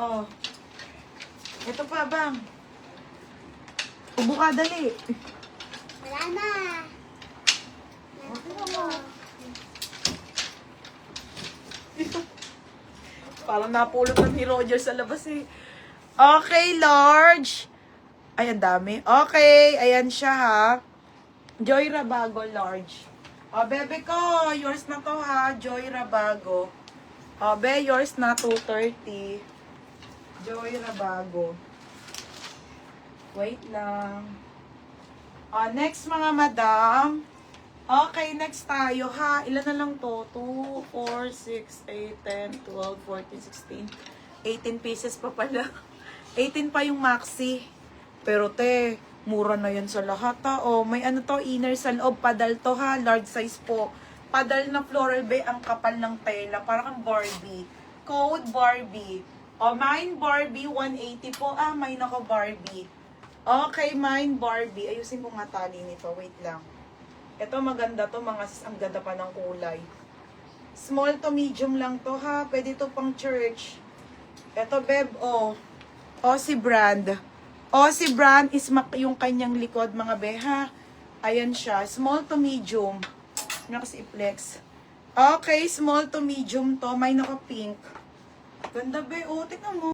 Oh. Ito pa, bang. Ubo ka, dali. Wala na. Parang napulot na ni Roger sa labas eh. Okay, large. Ay, ang dami. Okay, ayan siya ha. Joy Rabago, large. O, bebe ko, yours na to ha. Joy Rabago. O, be, yours na 230. Joy Rabago. Wait lang. O, next mga madam. Okay, next tayo ha. Ilan na lang to? 2, 4, 6, 8, 10, 12, 14, 16. 18 pieces pa pala. 18 pa yung maxi. Pero te, mura na yan sa lahat ha. O, may ano to, inner sa loob. Padal to ha. Large size po. Padal na floral be. Ang kapal ng tela. Parang ang Barbie. Code Barbie. O, mine Barbie. 180 po. Ah, mine ako Barbie. Okay, mine Barbie. Ayusin ko nga tali nito. Wait lang. Ito maganda to, mga sis, ang ganda pa ng kulay. Small to medium lang to ha. Pwede to pang church. Ito beb, oh. Aussie brand. Aussie brand is yung kanyang likod mga beha. Ayan siya. Small to medium. Ano kasi i-flex. Okay, small to medium to. May naka pink. Ganda be, oh. Tignan mo.